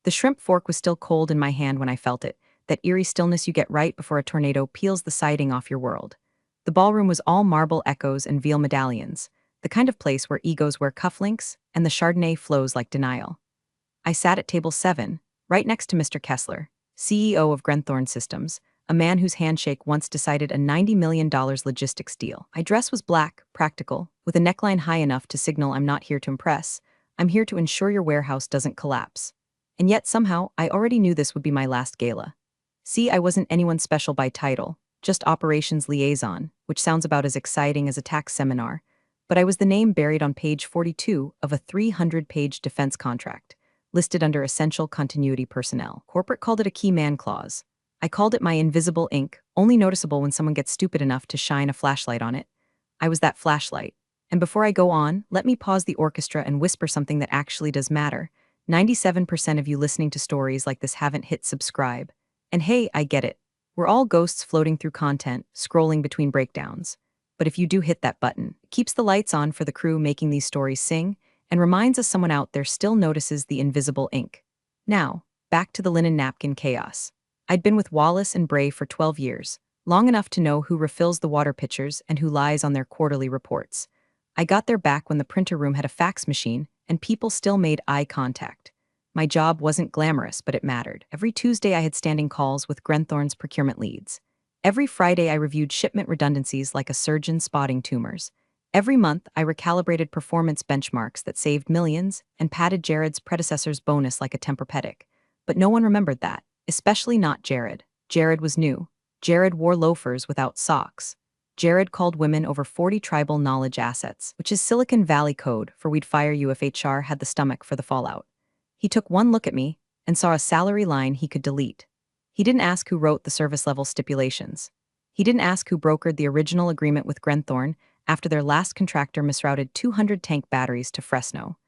The shrimp fork was still cold in my hand when I felt it, that eerie stillness you get right before a tornado peels the siding off your world. The ballroom was all marble echoes and veal medallions, the kind of place where egos wear cufflinks and the Chardonnay flows like denial. I sat at table 7, right next to Mr. Kessler, CEO of Grenthorne Systems, a man whose handshake once decided a $90 million logistics deal. My dress was black, practical, with a neckline high enough to signal I'm not here to impress, I'm here to ensure your warehouse doesn't collapse. And yet somehow, I already knew this would be my last gala. See, I wasn't anyone special by title, just operations liaison, which sounds about as exciting as a tax seminar, but I was the name buried on page 42 of a 300-page defense contract, listed under essential continuity personnel. Corporate called it a key man clause. I called it my invisible ink, only noticeable when someone gets stupid enough to shine a flashlight on it. I was that flashlight. And before I go on, let me pause the orchestra and whisper something that actually does matter. 97% of you listening to stories like this haven't hit subscribe. And hey, I get it. We're all ghosts floating through content, scrolling between breakdowns. But if you do hit that button, it keeps the lights on for the crew making these stories sing, and reminds us someone out there still notices the invisible ink. Now, back to the linen napkin chaos. I'd been with Wallace and Bray for 12 years, long enough to know who refills the water pitchers and who lies on their quarterly reports. I got there back when the printer room had a fax machine and people still made eye contact. My job wasn't glamorous, but it mattered. Every Tuesday I had standing calls with Grenthorne's procurement leads. Every Friday I reviewed shipment redundancies like a surgeon spotting tumors. Every month I recalibrated performance benchmarks that saved millions and patted Jared's predecessor's bonus like a Tempur-Pedic. But no one remembered that, especially not Jared. Jared was new. Jared wore loafers without socks. Jared called women over 40 tribal knowledge assets, which is Silicon Valley code for we'd fire you if HR had the stomach for the fallout. He took one look at me and saw a salary line he could delete. He didn't ask who wrote the service level stipulations. He didn't ask who brokered the original agreement with Grenthorne after their last contractor misrouted 200 tank batteries to Fresno.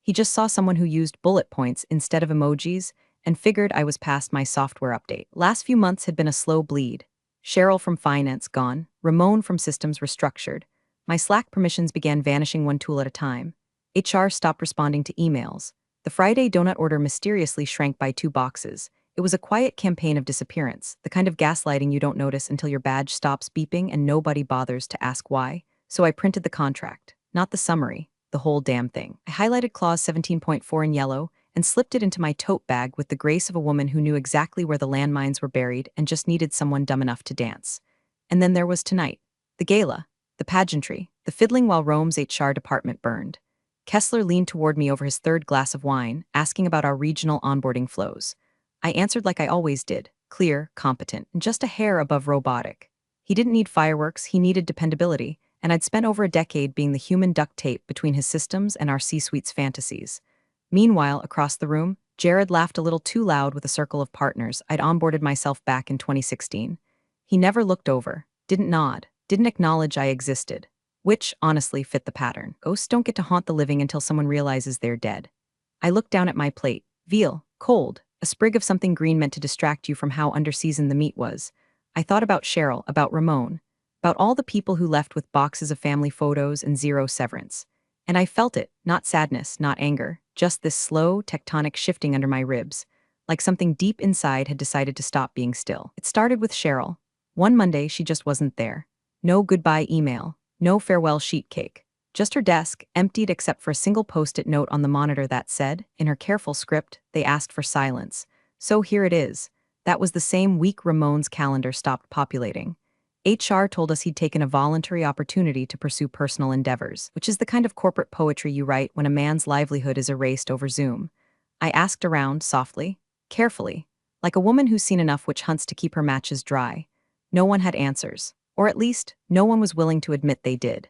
He just saw someone who used bullet points instead of emojis and figured I was past my software update. Last few months had been a slow bleed. Cheryl from finance gone, Ramon from systems restructured. My Slack permissions began vanishing one tool at a time. HR stopped responding to emails. The Friday donut order mysteriously shrank by 2 boxes. It was a quiet campaign of disappearance, the kind of gaslighting you don't notice until your badge stops beeping and nobody bothers to ask why. So I printed the contract, not the summary, the whole damn thing. I highlighted clause 17.4 in yellow and slipped it into my tote bag with the grace of a woman who knew exactly where the landmines were buried and just needed someone dumb enough to dance. And then there was tonight. The gala, the pageantry, the fiddling while Rome's HR department burned. Kessler leaned toward me over his 3rd glass of wine, asking about our regional onboarding flows. I answered like I always did, clear, competent, and just a hair above robotic. He didn't need fireworks, he needed dependability, and I'd spent over a decade being the human duct tape between his systems and our C-suite's fantasies. Meanwhile, across the room, Jared laughed a little too loud with a circle of partners I'd onboarded myself back in 2016. He never looked over, didn't nod, didn't acknowledge I existed, which, honestly, fit the pattern. Ghosts don't get to haunt the living until someone realizes they're dead. I looked down at my plate. Veal, cold, a sprig of something green meant to distract you from how underseasoned the meat was. I thought about Cheryl, about Ramon, about all the people who left with boxes of family photos and 0 severance. And I felt it, not sadness, not anger, just this slow, tectonic shifting under my ribs, like something deep inside had decided to stop being still. It started with Cheryl. One Monday, she just wasn't there. No goodbye email, no farewell sheet cake. Just her desk, emptied except for a single post-it note on the monitor that said, in her careful script, they asked for silence. So here it is. That was the same week Ramon's calendar stopped populating. HR told us he'd taken a voluntary opportunity to pursue personal endeavors, which is the kind of corporate poetry you write when a man's livelihood is erased over Zoom. I asked around, softly, carefully, like a woman who's seen enough witch hunts to keep her matches dry. No one had answers, or at least, no one was willing to admit they did.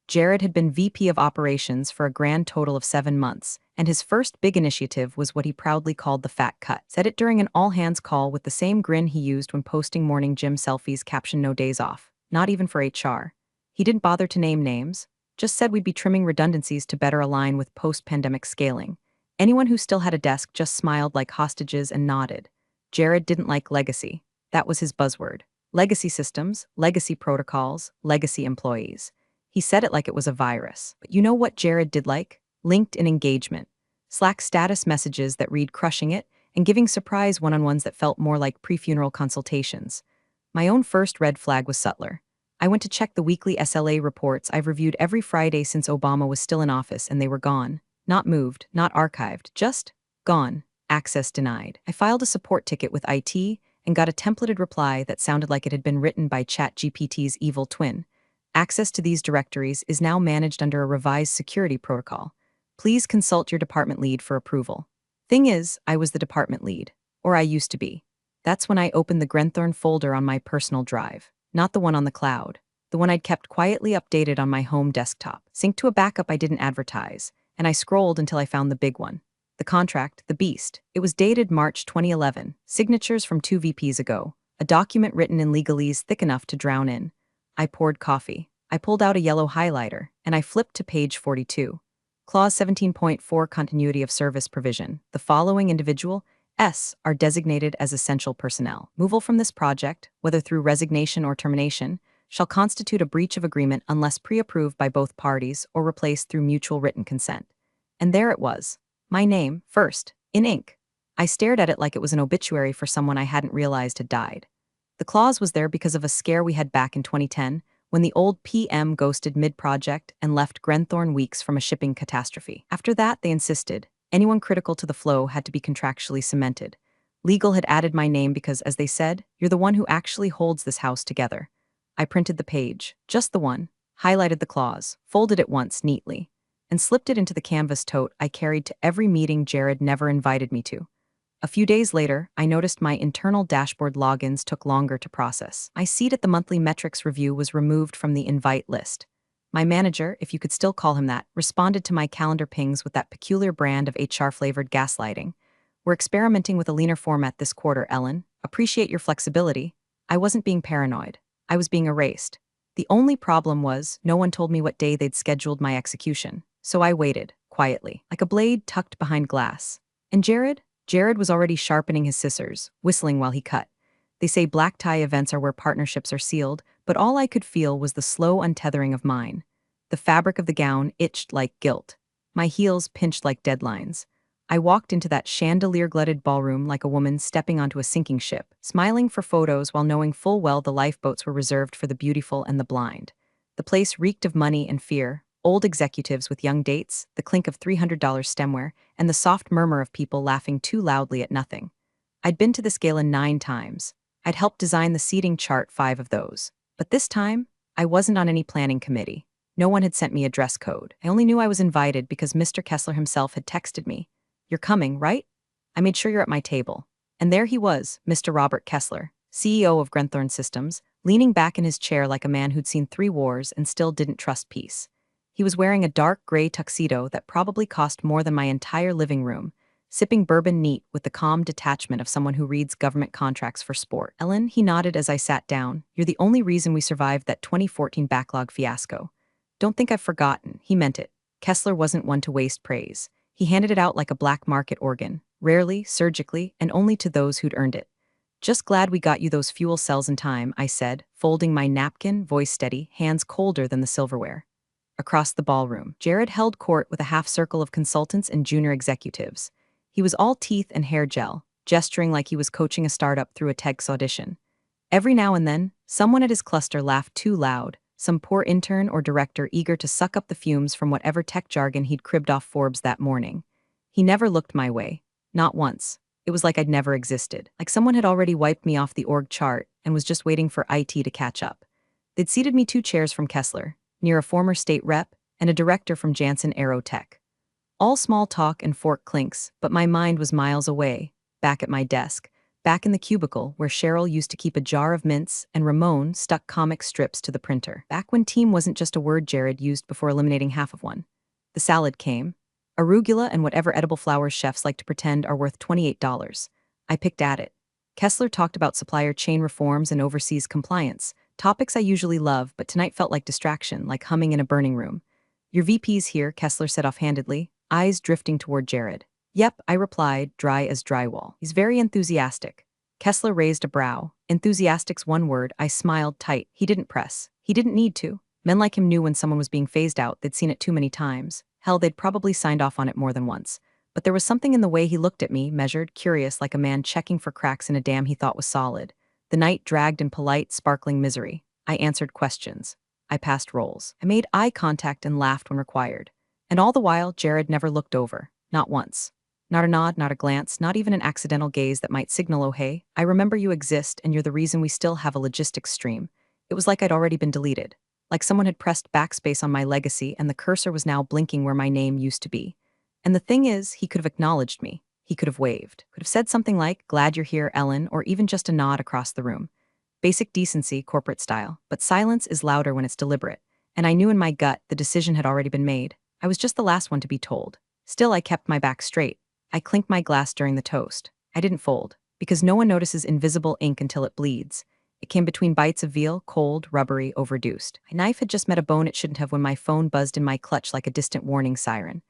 Jared had been VP of Operations for a grand total of 7 months, and his first big initiative was what he proudly called the fat cut. Said it during an all-hands call with the same grin he used when posting morning gym selfies captioned "No days off," not even for HR. He didn't bother to name names, just said we'd be trimming redundancies to better align with post-pandemic scaling. Anyone who still had a desk just smiled like hostages and nodded. Jared didn't like legacy. That was his buzzword. Legacy systems, legacy protocols, legacy employees. He said it like it was a virus. But you know what Jared did like? LinkedIn engagement. Slack status messages that read "crushing it," and giving surprise one-on-ones that felt more like pre-funeral consultations. My own first red flag was subtler. I went to check the weekly SLA reports I've reviewed every Friday since Obama was still in office, and they were gone. Not moved, not archived, just gone. Access denied. I filed a support ticket with IT and got a templated reply that sounded like it had been written by ChatGPT's evil twin. Access to these directories is now managed under a revised security protocol. Please consult your department lead for approval. Thing is, I was the department lead, or I used to be. That's when I opened the Grenthorne folder on my personal drive, not the one on the cloud, the one I'd kept quietly updated on my home desktop, synced to a backup I didn't advertise, and I scrolled until I found the big one. The contract, the beast. It was dated March 2011, signatures from 2 VPs ago, a document written in legalese thick enough to drown in. I poured coffee. I pulled out a yellow highlighter, and I flipped to page 42. Clause 17.4 Continuity of Service Provision. The following individual S are designated as essential personnel. Removal from this project, whether through resignation or termination, shall constitute a breach of agreement unless pre-approved by both parties or replaced through mutual written consent. And there it was. My name, first, in ink. I stared at it like it was an obituary for someone I hadn't realized had died. The clause was there because of a scare we had back in 2010, when the old PM ghosted mid-project and left Grenthorne weeks from a shipping catastrophe. After that, they insisted, anyone critical to the flow had to be contractually cemented. Legal had added my name because, as they said, you're the one who actually holds this house together. I printed the page, just the one, highlighted the clause, folded it once neatly, and slipped it into the canvas tote I carried to every meeting Jared never invited me to. A few days later, I noticed my internal dashboard logins took longer to process. My seat at the monthly metrics review was removed from the invite list. My manager, if you could still call him that, responded to my calendar pings with that peculiar brand of HR-flavored gaslighting. We're experimenting with a leaner format this quarter, Ellen. Appreciate your flexibility. I wasn't being paranoid. I was being erased. The only problem was, no one told me what day they'd scheduled my execution. So I waited, quietly, like a blade tucked behind glass. And Jared? Jared was already sharpening his scissors, whistling while he cut. They say black tie events are where partnerships are sealed, but all I could feel was the slow untethering of mine. The fabric of the gown itched like guilt. My heels pinched like deadlines. I walked into that chandelier-glutted ballroom like a woman stepping onto a sinking ship, smiling for photos while knowing full well the lifeboats were reserved for the beautiful and the blind. The place reeked of money and fear, old executives with young dates, the clink of $300 stemware, and the soft murmur of people laughing too loudly at nothing. I'd been to this gala 9 times. I'd helped design the seating chart 5 of those. But this time, I wasn't on any planning committee. No one had sent me a dress code. I only knew I was invited because Mr. Kessler himself had texted me. You're coming, right? I made sure you're at my table. And there he was, Mr. Robert Kessler, CEO of Grenthorne Systems, leaning back in his chair like a man who'd seen 3 wars and still didn't trust peace. He was wearing a dark gray tuxedo that probably cost more than my entire living room, sipping bourbon neat with the calm detachment of someone who reads government contracts for sport. Ellen, he nodded as I sat down, you're the only reason we survived that 2014 backlog fiasco. Don't think I've forgotten, he meant it. Kessler wasn't one to waste praise. He handed it out like a black market organ, rarely, surgically, and only to those who'd earned it. Just glad we got you those fuel cells in time, I said, folding my napkin, voice steady, hands colder than the silverware. Across the ballroom, Jared held court with a half-circle of consultants and junior executives. He was all teeth and hair gel, gesturing like he was coaching a startup through a TEDx audition. Every now and then, someone at his cluster laughed too loud, some poor intern or director eager to suck up the fumes from whatever tech jargon he'd cribbed off Forbes that morning. He never looked my way. Not once. It was like I'd never existed, like someone had already wiped me off the org chart and was just waiting for IT to catch up. They'd seated me 2 chairs from Kessler, near a former state rep and a director from Janssen Aerotech. All small talk and fork clinks, but my mind was miles away, back at my desk, back in the cubicle where Cheryl used to keep a jar of mints and Ramon stuck comic strips to the printer. Back when team wasn't just a word Jared used before eliminating half of one. The salad came. Arugula and whatever edible flowers chefs like to pretend are worth $28. I picked at it. Kessler talked about supplier chain reforms and overseas compliance, topics I usually love, but tonight felt like distraction, like humming in a burning room. Your VP's here, Kessler said offhandedly, eyes drifting toward Jared. Yep, I replied, dry as drywall. He's very enthusiastic. Kessler raised a brow. Enthusiastic's one word. I smiled tight. He didn't press. He didn't need to. Men like him knew when someone was being phased out, they'd seen it too many times. Hell, they'd probably signed off on it more than once. But there was something in the way he looked at me, measured, curious, like a man checking for cracks in a dam he thought was solid. The night dragged in polite, sparkling misery. I answered questions. I passed rolls. I made eye contact and laughed when required. And all the while, Jared never looked over. Not once. Not a nod, not a glance, not even an accidental gaze that might signal, oh hey, I remember you exist and you're the reason we still have a logistics stream. It was like I'd already been deleted. Like someone had pressed backspace on my legacy and the cursor was now blinking where my name used to be. And the thing is, he could have acknowledged me. He could have waved. Could have said something like, glad you're here, Ellen, or even just a nod across the room. Basic decency, corporate style. But silence is louder when it's deliberate. And I knew in my gut the decision had already been made. I was just the last one to be told. Still, I kept my back straight. I clinked my glass during the toast. I didn't fold, because no one notices invisible ink until it bleeds. It came between bites of veal, cold, rubbery, overdosed. My knife had just met a bone it shouldn't have when my phone buzzed in my clutch like a distant warning siren.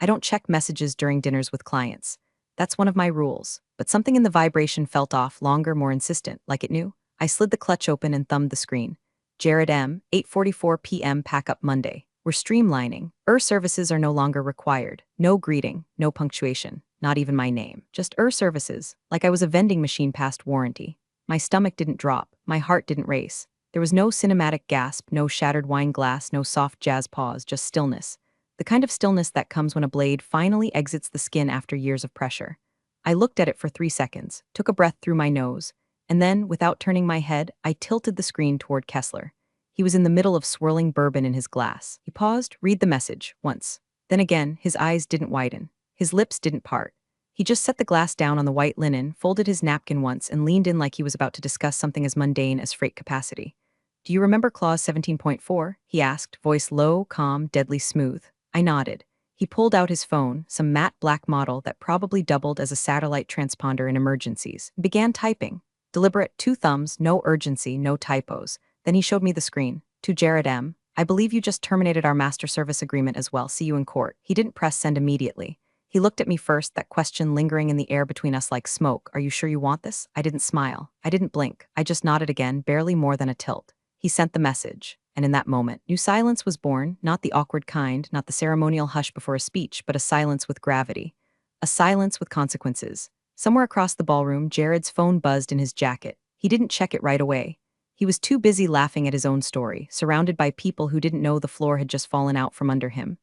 I don't check messages during dinners with clients. That's one of my rules. But something in the vibration felt off, longer, more insistent, like it knew. I slid the clutch open and thumbed the screen. Jared M., 8:44 p.m. Pack up Monday. We're streamlining. Services are no longer required. No greeting, no punctuation, not even my name. Just services, like I was a vending machine past warranty. My stomach didn't drop, my heart didn't race. There was no cinematic gasp, no shattered wine glass, no soft jazz pause, just stillness. The kind of stillness that comes when a blade finally exits the skin after years of pressure. I looked at it for 3 seconds, took a breath through my nose, and then, without turning my head, I tilted the screen toward Kessler. He was in the middle of swirling bourbon in his glass. He paused, read the message, once. Then again, his eyes didn't widen. His lips didn't part. He just set the glass down on the white linen, folded his napkin once, and leaned in like he was about to discuss something as mundane as freight capacity. Do you remember Clause 17.4? He asked, voice low, calm, deadly smooth. I nodded. He pulled out his phone, some matte black model that probably doubled as a satellite transponder in emergencies, and began typing. Deliberate, 2 thumbs, no urgency, no typos. Then he showed me the screen. To Jared M., I believe you just terminated our master service agreement as well. See you in court. He didn't press send immediately. He looked at me first, that question lingering in the air between us like smoke. Are you sure you want this? I didn't smile. I didn't blink. I just nodded again, barely more than a tilt. He sent the message. And in that moment, new silence was born, not the awkward kind, not the ceremonial hush before a speech, but a silence with gravity. A silence with consequences. Somewhere across the ballroom, Jared's phone buzzed in his jacket. He didn't check it right away. He was too busy laughing at his own story, surrounded by people who didn't know the floor had just fallen out from under him.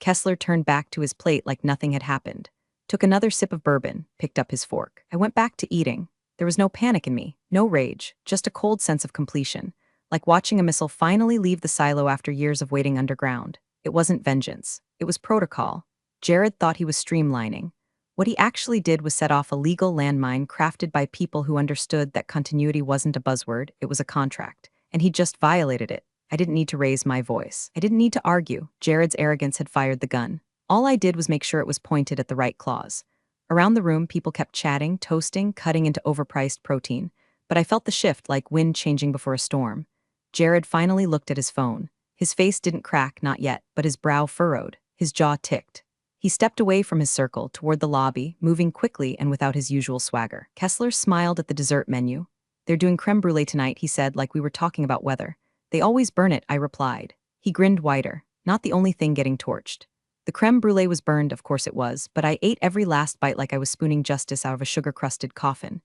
Kessler turned back to his plate like nothing had happened, took another sip of bourbon, picked up his fork. I went back to eating. There was no panic in me, no rage, just a cold sense of completion, like watching a missile finally leave the silo after years of waiting underground. It wasn't vengeance. It was protocol. Jared thought he was streamlining. What he actually did was set off a legal landmine crafted by people who understood that continuity wasn't a buzzword, it was a contract, and he just violated it. I didn't need to raise my voice. I didn't need to argue. Jared's arrogance had fired the gun. All I did was make sure it was pointed at the right clause. Around the room, people kept chatting, toasting, cutting into overpriced protein, but I felt the shift like wind changing before a storm. Jared finally looked at his phone. His face didn't crack, not yet, but his brow furrowed. His jaw ticked. He stepped away from his circle toward the lobby, moving quickly and without his usual swagger. Kessler smiled at the dessert menu. They're doing creme brulee tonight, he said, like we were talking about weather. They always burn it, I replied. He grinned wider. Not the only thing getting torched. The creme brulee was burned, of course it was, but I ate every last bite like I was spooning justice out of a sugar-crusted coffin.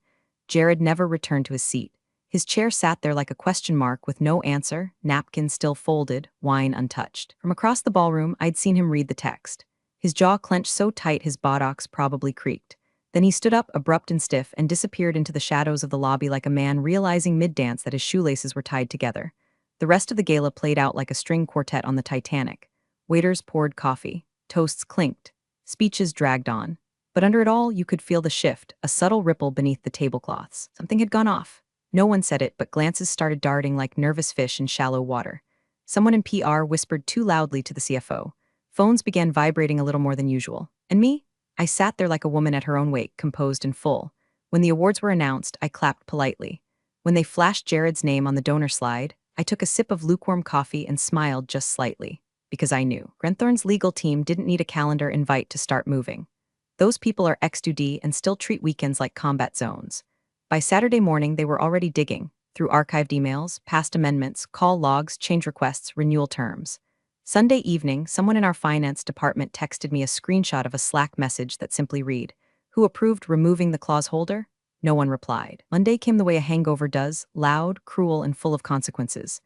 Jared never returned to his seat. His chair sat there like a question mark with no answer, napkin still folded, wine untouched. From across the ballroom, I'd seen him read the text. His jaw clenched so tight his buttocks probably creaked. Then he stood up, abrupt and stiff, and disappeared into the shadows of the lobby like a man realizing mid-dance that his shoelaces were tied together. The rest of the gala played out like a string quartet on the Titanic. Waiters poured coffee. Toasts clinked. Speeches dragged on. But under it all, you could feel the shift, a subtle ripple beneath the tablecloths. Something had gone off. No one said it, but glances started darting like nervous fish in shallow water. Someone in PR whispered too loudly to the CFO. Phones began vibrating a little more than usual. And me? I sat there like a woman at her own wake, composed and full. When the awards were announced, I clapped politely. When they flashed Jared's name on the donor slide, I took a sip of lukewarm coffee and smiled just slightly. Because I knew. Grenthorne's legal team didn't need a calendar invite to start moving. Those people are ex-duty and still treat weekends like combat zones. By Saturday morning, they were already digging, through archived emails, past amendments, call logs, change requests, renewal terms. Sunday evening, someone in our finance department texted me a screenshot of a Slack message that simply read, "Who approved removing the clause holder?" No one replied. Monday came the way a hangover does, loud, cruel, and full of consequences.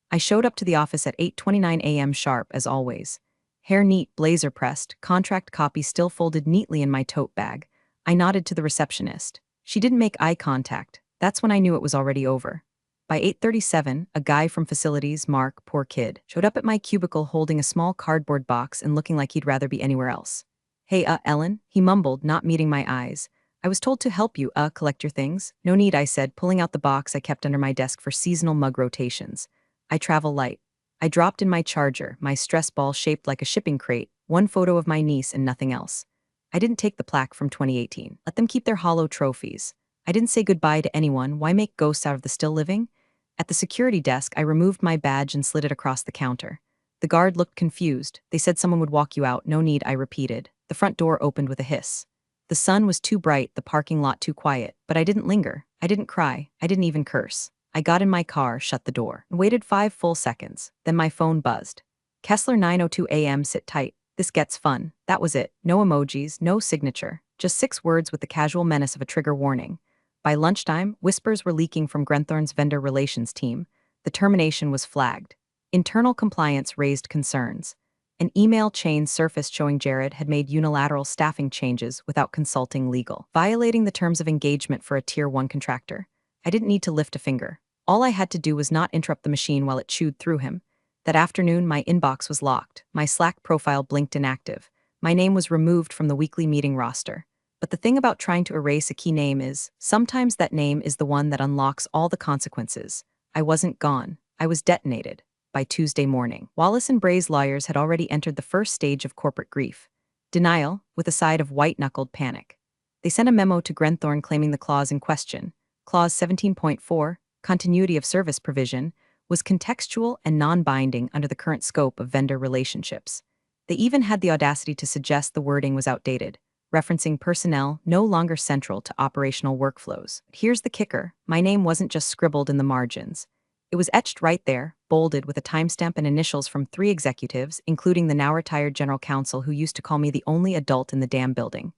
I showed up to the office at 8:29 a.m. sharp, as always. Hair neat, blazer pressed, contract copy still folded neatly in my tote bag. I nodded to the receptionist. She didn't make eye contact. That's when I knew it was already over. By 8:37, a guy from facilities, Mark, poor kid, showed up at my cubicle holding a small cardboard box and looking like he'd rather be anywhere else. "Hey, Ellen," he mumbled, not meeting my eyes. "I was told to help you, collect your things." "No need," I said, pulling out the box I kept under my desk for seasonal mug rotations. "I travel light." I dropped in my charger, my stress ball shaped like a shipping crate, one photo of my niece and nothing else. I didn't take the plaque from 2018. Let them keep their hollow trophies. I didn't say goodbye to anyone. Why make ghosts out of the still living? At the security desk, I removed my badge and slid it across the counter. The guard looked confused. "They said someone would walk you out." "No need," I repeated. The front door opened with a hiss. The sun was too bright, the parking lot too quiet, but I didn't linger. I didn't cry. I didn't even curse. I got in my car, shut the door, and waited 5 full seconds. Then my phone buzzed. "Kessler, 9:02 a.m. Sit tight. This gets fun." That was it. No emojis, no signature. Just 6 words with the casual menace of a trigger warning. By lunchtime, whispers were leaking from Grenthorne's vendor relations team. The termination was flagged. Internal compliance raised concerns. An email chain surfaced showing Jared had made unilateral staffing changes without consulting legal, violating the terms of engagement for a Tier 1 contractor. I didn't need to lift a finger. All I had to do was not interrupt the machine while it chewed through him. That afternoon, my inbox was locked. My Slack profile blinked inactive. My name was removed from the weekly meeting roster. But the thing about trying to erase a key name is, sometimes that name is the one that unlocks all the consequences. I wasn't gone. I was detonated. By Tuesday morning, Wallace and Bray's lawyers had already entered the first stage of corporate grief. Denial, with a side of white-knuckled panic. They sent a memo to Grenthorne claiming the clause in question, Clause 17.4, continuity of service provision, was contextual and non-binding under the current scope of vendor relationships. They even had the audacity to suggest the wording was outdated, referencing personnel no longer central to operational workflows. Here's the kicker: my name wasn't just scribbled in the margins. It was etched right there, bolded with a timestamp and initials from 3 executives, including the now-retired general counsel who used to call me the only adult in the damn building.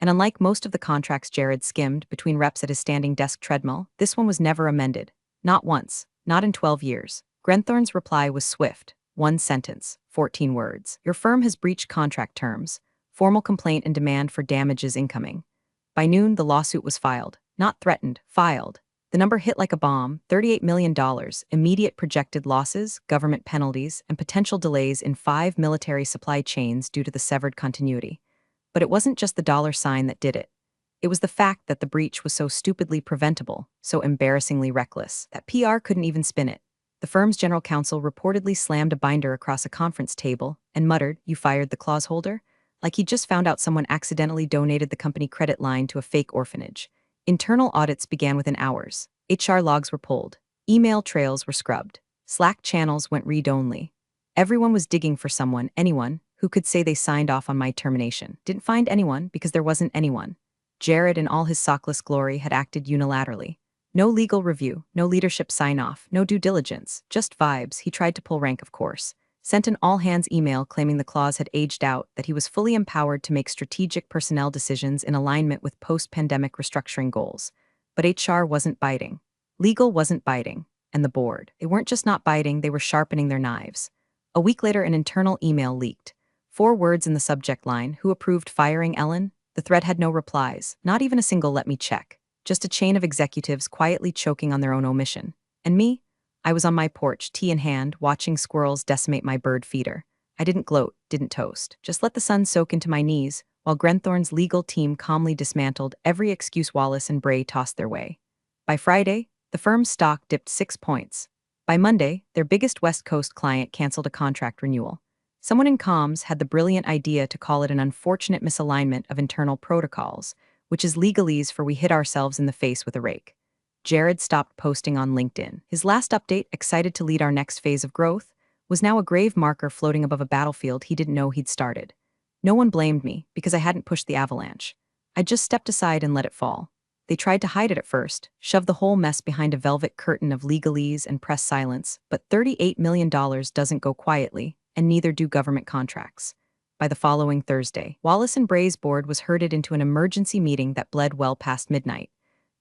And unlike most of the contracts Jared skimmed between reps at his standing desk treadmill, this one was never amended. Not once. Not in 12 years. Grenthorne's reply was swift. 1 sentence, 14 words. "Your firm has breached contract terms. Formal complaint and demand for damages incoming." By noon, the lawsuit was filed. Not threatened, filed. The number hit like a bomb: $38 million, immediate projected losses, government penalties, and potential delays in 5 military supply chains due to the severed continuity. But it wasn't just the dollar sign that did it. It was the fact that the breach was so stupidly preventable, so embarrassingly reckless, that PR couldn't even spin it. The firm's general counsel reportedly slammed a binder across a conference table and muttered, "You fired the clause holder?" Like he'd just found out someone accidentally donated the company credit line to a fake orphanage. Internal audits began within hours. HR logs were pulled. Email trails were scrubbed. Slack channels went read-only. Everyone was digging for someone, anyone, who could say they signed off on my termination. Didn't find anyone because there wasn't anyone. Jared, in all his sockless glory, had acted unilaterally. No legal review, no leadership sign-off, no due diligence, just vibes. He tried to pull rank, of course. Sent an all-hands email claiming the clause had aged out, that he was fully empowered to make strategic personnel decisions in alignment with post-pandemic restructuring goals. But HR wasn't biting. Legal wasn't biting. And the board. They weren't just not biting, they were sharpening their knives. A week later, an internal email leaked. 4 words in the subject line: "Who approved firing Ellen?" The thread had no replies, not even a single "let me check." Just a chain of executives quietly choking on their own omission. And me? I was on my porch, tea in hand, watching squirrels decimate my bird feeder. I didn't gloat, didn't toast, just let the sun soak into my knees, while Grenthorne's legal team calmly dismantled every excuse Wallace and Bray tossed their way. By Friday, the firm's stock dipped 6 points. By Monday, their biggest West Coast client canceled a contract renewal. Someone in comms had the brilliant idea to call it an unfortunate misalignment of internal protocols, which is legalese for we hit ourselves in the face with a rake. Jared stopped posting on LinkedIn. His last update, excited to lead our next phase of growth, was now a grave marker floating above a battlefield he didn't know he'd started. No one blamed me, because I hadn't pushed the avalanche. I just stepped aside and let it fall. They tried to hide it at first, shoved the whole mess behind a velvet curtain of legalese and press silence, but $38 million doesn't go quietly, and neither do government contracts. By the following Thursday, Wallace and Bray's board was herded into an emergency meeting that bled well past midnight.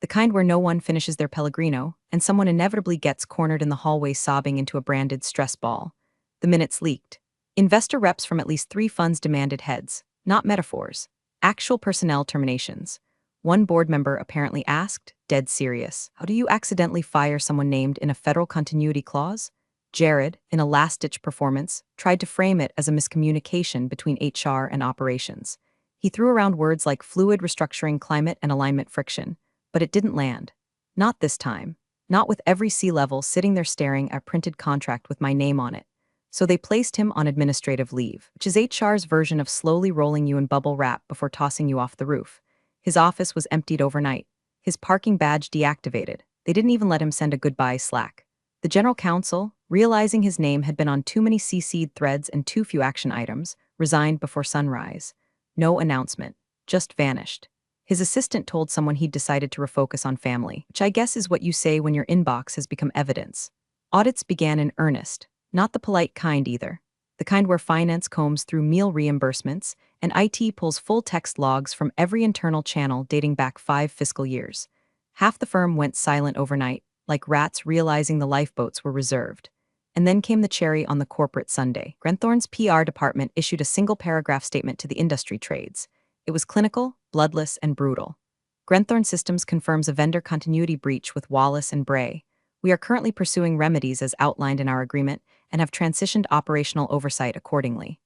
The kind where no one finishes their Pellegrino, and someone inevitably gets cornered in the hallway sobbing into a branded stress ball. The minutes leaked. Investor reps from at least 3 funds demanded heads, not metaphors, actual personnel terminations. One board member apparently asked, dead serious, "How do you accidentally fire someone named in a federal continuity clause?" Jared, in a last-ditch performance, tried to frame it as a miscommunication between HR and operations. He threw around words like fluid restructuring, climate, and alignment friction, but it didn't land. Not this time. Not with every C-level sitting there staring at a printed contract with my name on it. So they placed him on administrative leave, which is HR's version of slowly rolling you in bubble wrap before tossing you off the roof. His office was emptied overnight. His parking badge deactivated. They didn't even let him send a goodbye Slack. The general counsel, realizing his name had been on too many CC'd threads and too few action items, resigned before sunrise. No announcement. Just vanished. His assistant told someone he'd decided to refocus on family, which I guess is what you say when your inbox has become evidence. Audits began in earnest. Not the polite kind either. The kind where finance combs through meal reimbursements and IT pulls full text logs from every internal channel dating back 5 fiscal years. Half the firm went silent overnight, like rats realizing the lifeboats were reserved. And then came the cherry on the corporate sundae. Grenthorne's PR department issued a single-paragraph statement to the industry trades. It was clinical, bloodless, and brutal. Grenthorne Systems confirms a vendor continuity breach with Wallace and Bray. We are currently pursuing remedies as outlined in our agreement and have transitioned operational oversight accordingly.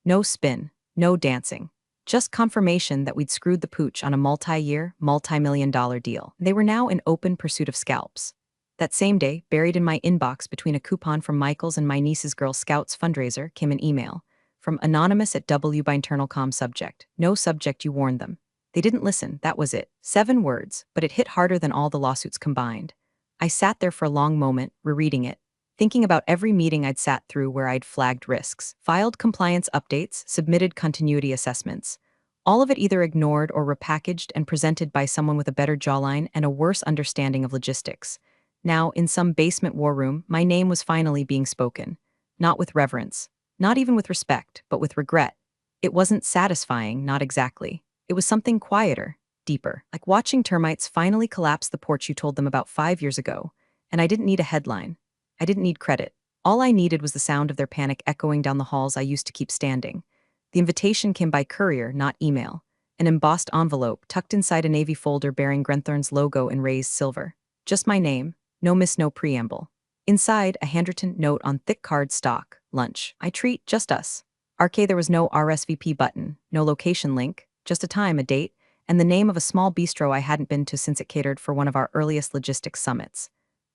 No spin, no dancing. Just confirmation that we'd screwed the pooch on a multi-year, multi-million-dollar deal. They were now in open pursuit of scalps. That same day, buried in my inbox between a coupon from Michael's and my niece's Girl Scouts fundraiser, came an email from Anonymous at W by internal com subject. No subject, you warned them. They didn't listen, that was it. 7 words, but it hit harder than all the lawsuits combined. I sat there for a long moment, rereading it, thinking about every meeting I'd sat through where I'd flagged risks, filed compliance updates, submitted continuity assessments. All of it either ignored or repackaged and presented by someone with a better jawline and a worse understanding of logistics. Now, in some basement war room, my name was finally being spoken. Not with reverence. Not even with respect, but with regret. It wasn't satisfying, not exactly. It was something quieter, deeper, like watching termites finally collapse the porch you told them about 5 years ago. And I didn't need a headline. I didn't need credit. All I needed was the sound of their panic echoing down the halls I used to keep standing. The invitation came by courier, not email. An embossed envelope tucked inside a navy folder bearing Grenthorne's logo in raised silver. Just my name, no miss, no preamble. Inside, a handwritten note on thick card stock. Lunch. I treat, just us. RK, there was no RSVP button, no location link, just a time, a date, and the name of a small bistro I hadn't been to since it catered for one of our earliest logistics summits.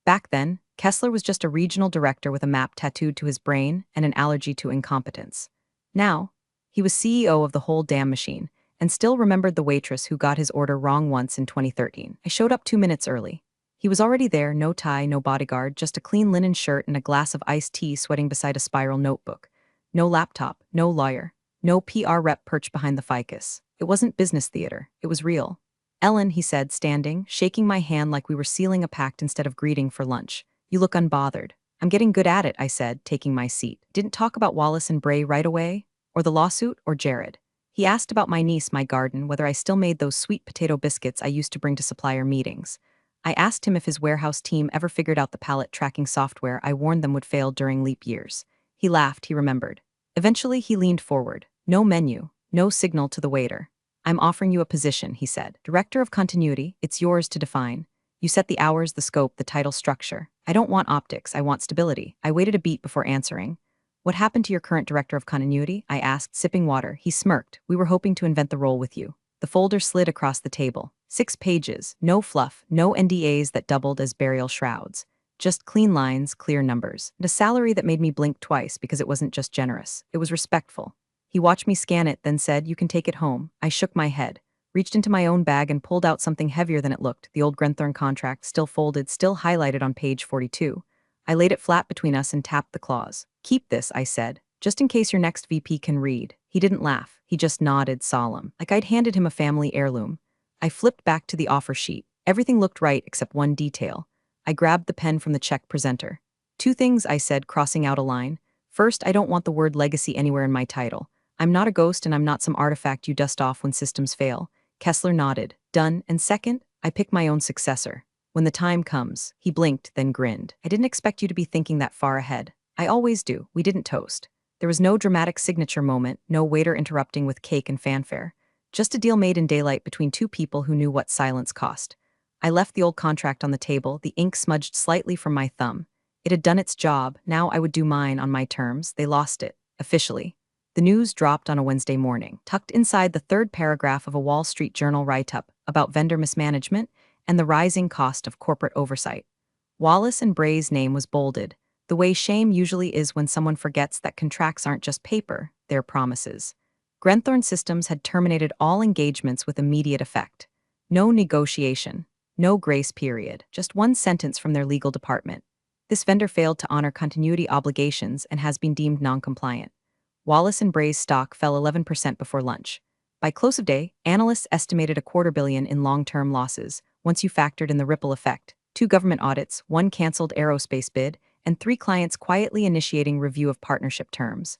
Back then, Kessler was just a regional director with a map tattooed to his brain and an allergy to incompetence. Now, he was CEO of the whole damn machine, and still remembered the waitress who got his order wrong once in 2013. I showed up 2 minutes early. He was already there, no tie, no bodyguard, just a clean linen shirt and a glass of iced tea sweating beside a spiral notebook. No laptop, no lawyer, no PR rep perched behind the ficus. It wasn't business theater, it was real. "Ellen," he said, standing, shaking my hand like we were sealing a pact instead of greeting for lunch. "You look unbothered." "I'm getting good at it," I said, taking my seat. Didn't talk about Wallace and Bray right away, or the lawsuit, or Jared. He asked about my niece, my garden, whether I still made those sweet potato biscuits I used to bring to supplier meetings. I asked him if his warehouse team ever figured out the pallet tracking software I warned them would fail during leap years. He laughed, he remembered. Eventually, he leaned forward. No menu, no signal to the waiter. "I'm offering you a position," he said. "Director of Continuity, it's yours to define. You set the hours, the scope, the title structure. I don't want optics, I want stability." I waited a beat before answering. "What happened to your current Director of Continuity?" I asked, sipping water. He smirked. "We were hoping to invent the role with you." The folder slid across the table. 6 pages, no fluff, no NDAs that doubled as burial shrouds. Just clean lines, clear numbers, and a salary that made me blink twice because it wasn't just generous, it was respectful. He watched me scan it, then said, "You can take it home." I shook my head, reached into my own bag and pulled out something heavier than it looked, the old Grenthorne contract, still folded, still highlighted on page 42. I laid it flat between us and tapped the clause. "Keep this," I said, "just in case your next VP can read." He didn't laugh, he just nodded solemn, like I'd handed him a family heirloom. I flipped back to the offer sheet. Everything looked right except one detail. I grabbed the pen from the check presenter. 2 things, I said, crossing out a line. First, I don't want the word legacy anywhere in my title. I'm not a ghost and I'm not some artifact you dust off when systems fail. Kessler nodded. Done. And second, I pick my own successor. When the time comes, he blinked, then grinned. I didn't expect you to be thinking that far ahead. I always do. We didn't toast. There was no dramatic signature moment, no waiter interrupting with cake and fanfare. Just a deal made in daylight between two people who knew what silence cost. I left the old contract on the table, the ink smudged slightly from my thumb. It had done its job, now I would do mine on my terms. They lost it, officially. The news dropped on a Wednesday morning, tucked inside the third paragraph of a Wall Street Journal write-up about vendor mismanagement and the rising cost of corporate oversight. Wallace and Bray's name was bolded, the way shame usually is when someone forgets that contracts aren't just paper, they're promises. Grenthorne Systems had terminated all engagements with immediate effect. No negotiation, no grace period, just one sentence from their legal department. This vendor failed to honor continuity obligations and has been deemed non-compliant. Wallace and Bray's stock fell 11% before lunch. By close of day, analysts estimated $250 million in long-term losses, once you factored in the ripple effect, 2 government audits, 1 canceled aerospace bid, and 3 clients quietly initiating review of partnership terms.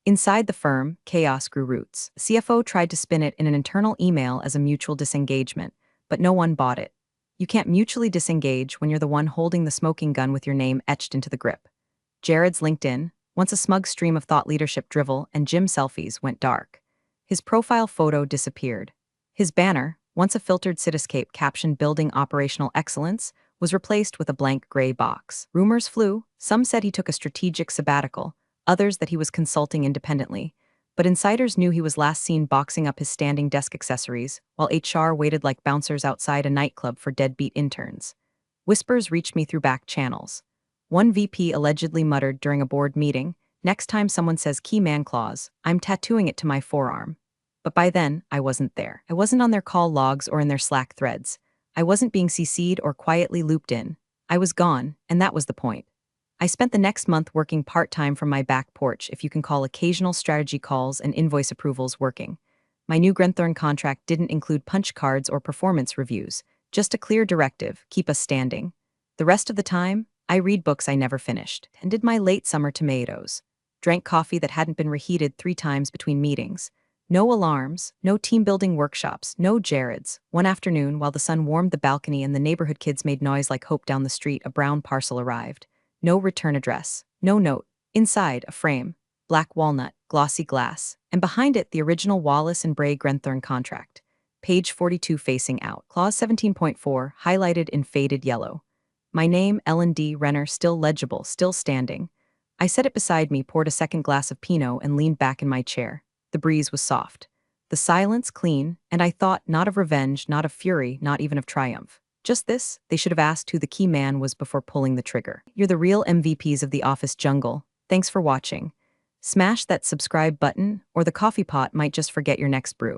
Inside the firm, chaos grew roots. The CFO tried to spin it in an internal email as a mutual disengagement, but no one bought it. You can't mutually disengage when you're the one holding the smoking gun with your name etched into the grip. Jared's LinkedIn, once a smug stream of thought leadership drivel and gym selfies, went dark. His profile photo disappeared. His banner, once a filtered cityscape captioned Building Operational Excellence, was replaced with a blank gray box. Rumors flew. Some said he took a strategic sabbatical, others that he was consulting independently. But insiders knew he was last seen boxing up his standing desk accessories, while HR waited like bouncers outside a nightclub for deadbeat interns. Whispers reached me through back channels. One VP allegedly muttered during a board meeting, "Next time someone says key man clause, I'm tattooing it to my forearm." But by then, I wasn't there. I wasn't on their call logs or in their Slack threads. I wasn't being CC'd or quietly looped in. I was gone, and that was the point. I spent the next month working part-time from my back porch, if you can call occasional strategy calls and invoice approvals working. My new Grenthorne contract didn't include punch cards or performance reviews, just a clear directive: keep us standing. The rest of the time, I read books I never finished, tended my late summer tomatoes, drank coffee that hadn't been reheated 3 times between meetings. No alarms, no team-building workshops, no Jareds. One afternoon, while the sun warmed the balcony and the neighborhood kids made noise like hope down the street, a brown parcel arrived. No return address, no note. Inside, a frame, black walnut, glossy glass, and behind it the original Wallace and Bray Grenthorne contract. Page 42 facing out, clause 17.4, highlighted in faded yellow. My name, Ellen D. Renner, still legible, still standing. I set it beside me, poured a second glass of Pinot, and leaned back in my chair. The breeze was soft. The silence clean, and I thought not of revenge, not of fury, not even of triumph. Just this: they should have asked who the key man was before pulling the trigger. You're the real MVPs of the office jungle. Thanks for watching. Smash that subscribe button, or the coffee pot might just forget your next brew.